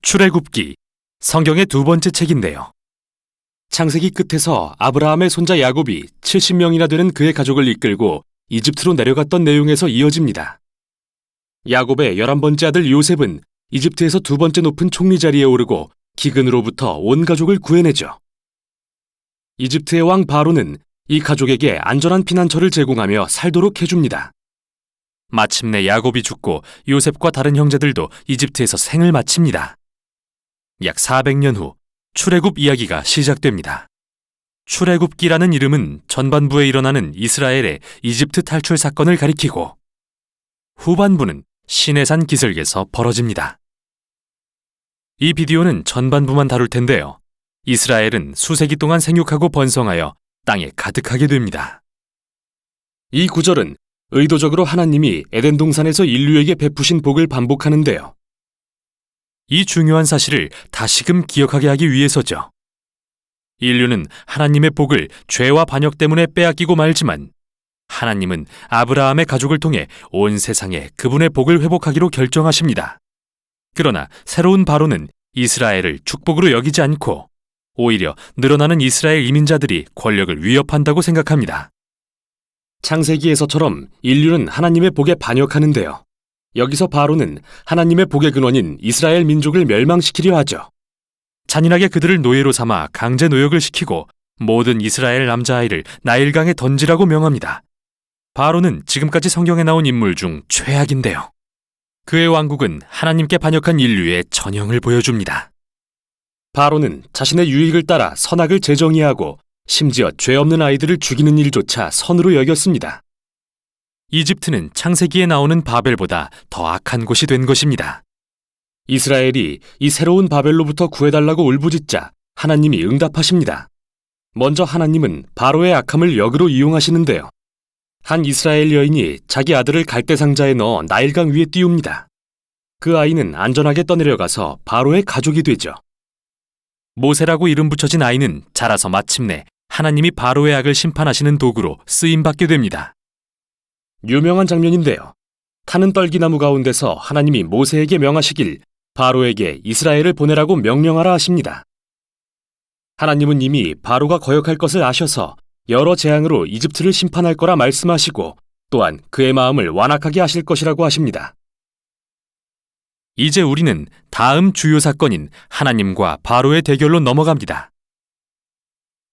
출애굽기, 성경의 두 번째 책인데요. 창세기 끝에서 아브라함의 손자 야곱이 70명이나 되는 그의 가족을 이끌고 이집트로 내려갔던 내용에서 이어집니다. 야곱의 11번째 아들 요셉은 이집트에서 두 번째 높은 총리 자리에 오르고 기근으로부터 온 가족을 구해내죠. 이집트의 왕 바로는 이 가족에게 안전한 피난처를 제공하며 살도록 해줍니다. 마침내 야곱이 죽고 요셉과 다른 형제들도 이집트에서 생을 마칩니다. 약 400년 후 출애굽 이야기가 시작됩니다. 출애굽기라는 이름은 전반부에 일어나는 이스라엘의 이집트 탈출 사건을 가리키고 후반부는 시내산 기슭에서 벌어집니다. 이 비디오는 전반부만 다룰 텐데요. 이스라엘은 수세기 동안 생육하고 번성하여 땅에 가득하게 됩니다. 이 구절은 의도적으로 하나님이 에덴 동산에서 인류에게 베푸신 복을 반복하는데요. 이 중요한 사실을 다시금 기억하게 하기 위해서죠. 인류는 하나님의 복을 죄와 반역 때문에 빼앗기고 말지만 하나님은 아브라함의 가족을 통해 온 세상에 그분의 복을 회복하기로 결정하십니다. 그러나 새로운 바로는 이스라엘을 축복으로 여기지 않고 오히려 늘어나는 이스라엘 이민자들이 권력을 위협한다고 생각합니다. 창세기에서처럼 인류는 하나님의 복에 반역하는데요. 여기서 바로는 하나님의 복의 근원인 이스라엘 민족을 멸망시키려 하죠. 잔인하게 그들을 노예로 삼아 강제 노역을 시키고 모든 이스라엘 남자아이를 나일강에 던지라고 명합니다. 바로는 지금까지 성경에 나온 인물 중 최악인데요. 그의 왕국은 하나님께 반역한 인류의 전형을 보여줍니다. 바로는 자신의 유익을 따라 선악을 재정의하고 심지어 죄 없는 아이들을 죽이는 일조차 선으로 여겼습니다. 이집트는 창세기에 나오는 바벨보다 더 악한 곳이 된 것입니다. 이스라엘이 이 새로운 바벨로부터 구해달라고 울부짖자 하나님이 응답하십니다. 먼저 하나님은 바로의 악함을 역으로 이용하시는데요. 한 이스라엘 여인이 자기 아들을 갈대상자에 넣어 나일강 위에 띄웁니다. 그 아이는 안전하게 떠내려가서 바로의 가족이 되죠. 모세라고 이름 붙여진 아이는 자라서 마침내 하나님이 바로의 악을 심판하시는 도구로 쓰임받게 됩니다. 유명한 장면인데요. 타는 떨기나무 가운데서 하나님이 모세에게 명하시길 바로에게 이스라엘을 보내라고 명령하라 하십니다. 하나님은 이미 바로가 거역할 것을 아셔서 여러 재앙으로 이집트를 심판할 거라 말씀하시고 또한 그의 마음을 완악하게 하실 것이라고 하십니다. 이제 우리는 다음 주요 사건인 하나님과 바로의 대결로 넘어갑니다.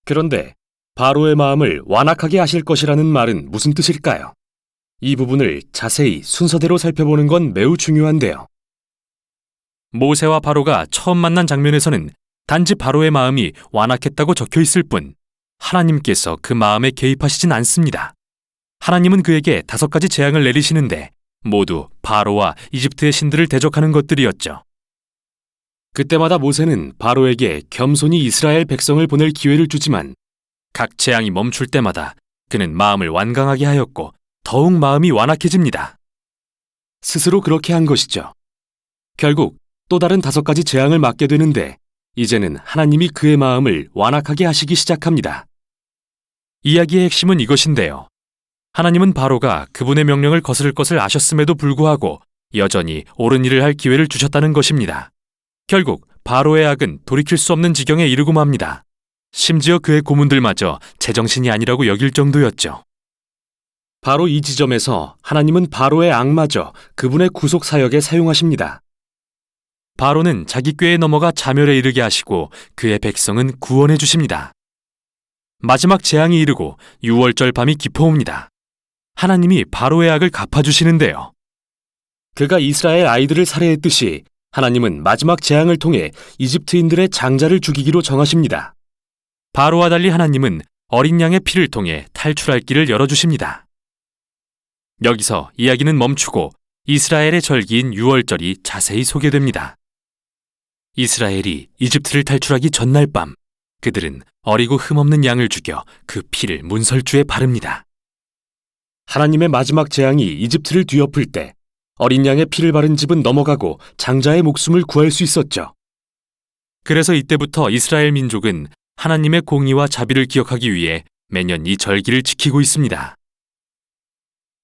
그런데 바로의 마음을 완악하게 하실 것이라는 말은 무슨 뜻일까요? 이 부분을 자세히 순서대로 살펴보는 건 매우 중요한데요. 모세와 바로가 처음 만난 장면에서는 단지 바로의 마음이 완악했다고 적혀 있을 뿐 하나님께서 그 마음에 개입하시진 않습니다. 하나님은 그에게 5가지 재앙을 내리시는데 모두 바로와 이집트의 신들을 대적하는 것들이었죠. 그때마다 모세는 바로에게 겸손히 이스라엘 백성을 보낼 기회를 주지만 각 재앙이 멈출 때마다 그는 마음을 완강하게 하였고 더욱 마음이 완악해집니다. 스스로 그렇게 한 것이죠. 결국 또 다른 5가지 재앙을 맞게 되는데 이제는 하나님이 그의 마음을 완악하게 하시기 시작합니다. 이야기의 핵심은 이것인데요. 하나님은 바로가 그분의 명령을 거스를 것을 아셨음에도 불구하고 여전히 옳은 일을 할 기회를 주셨다는 것입니다. 결국 바로의 악은 돌이킬 수 없는 지경에 이르고 맙니다. 심지어 그의 고문들마저 제정신이 아니라고 여길 정도였죠. 바로 이 지점에서 하나님은 바로의 악마저 그분의 구속 사역에 사용하십니다. 바로는 자기 꾀에 넘어가 자멸에 이르게 하시고 그의 백성은 구원해 주십니다. 마지막 재앙이 이르고 6월절 밤이 깊어옵니다. 하나님이 바로의 악을 갚아주시는데요. 그가 이스라엘 아이들을 살해했듯이 하나님은 마지막 재앙을 통해 이집트인들의 장자를 죽이기로 정하십니다. 바로와 달리 하나님은 어린 양의 피를 통해 탈출할 길을 열어주십니다. 여기서 이야기는 멈추고 이스라엘의 절기인 6월절이 자세히 소개됩니다. 이스라엘이 이집트를 탈출하기 전날 밤 그들은 어리고 흠없는 양을 죽여 그 피를 문설주에 바릅니다. 하나님의 마지막 재앙이 이집트를 뒤엎을 때 어린 양의 피를 바른 집은 넘어가고 장자의 목숨을 구할 수 있었죠. 그래서 이때부터 이스라엘 민족은 하나님의 공의와 자비를 기억하기 위해 매년 이 절기를 지키고 있습니다.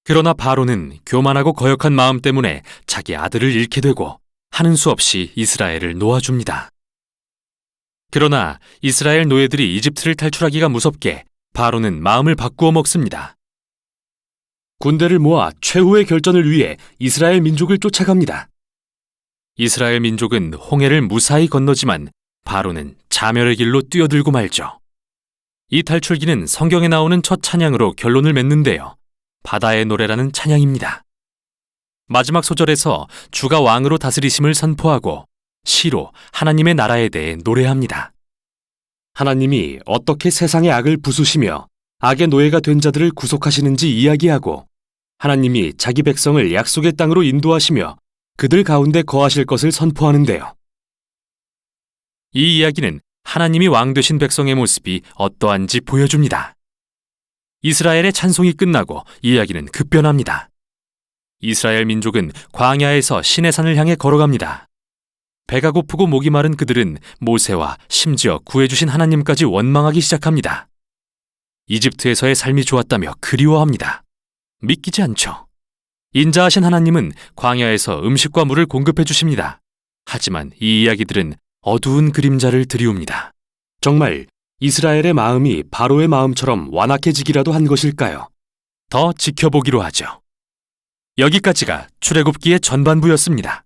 그러나 바로는 교만하고 거역한 마음 때문에 자기 아들을 잃게 되고 하는 수 없이 이스라엘을 놓아줍니다. 그러나 이스라엘 노예들이 이집트를 탈출하기가 무섭게 바로는 마음을 바꾸어 먹습니다. 군대를 모아 최후의 결전을 위해 이스라엘 민족을 쫓아갑니다. 이스라엘 민족은 홍해를 무사히 건너지만 바로는 자멸의 길로 뛰어들고 말죠. 이 탈출기는 성경에 나오는 첫 찬양으로 결론을 맺는데요. 바다의 노래라는 찬양입니다. 마지막 소절에서 주가 왕으로 다스리심을 선포하고 시로 하나님의 나라에 대해 노래합니다. 하나님이 어떻게 세상의 악을 부수시며 악의 노예가 된 자들을 구속하시는지 이야기하고 하나님이 자기 백성을 약속의 땅으로 인도하시며 그들 가운데 거하실 것을 선포하는데요. 이 이야기는 하나님이 왕 되신 백성의 모습이 어떠한지 보여줍니다. 이스라엘의 찬송이 끝나고 이야기는 급변합니다. 이스라엘 민족은 광야에서 시내산을 향해 걸어갑니다. 배가 고프고 목이 마른 그들은 모세와 심지어 구해주신 하나님까지 원망하기 시작합니다. 이집트에서의 삶이 좋았다며 그리워합니다. 믿기지 않죠. 인자하신 하나님은 광야에서 음식과 물을 공급해 주십니다. 하지만 이 이야기들은 어두운 그림자를 드리웁니다. 정말 이스라엘의 마음이 바로의 마음처럼 완악해지기라도 한 것일까요? 더 지켜보기로 하죠. 여기까지가 출애굽기의 전반부였습니다.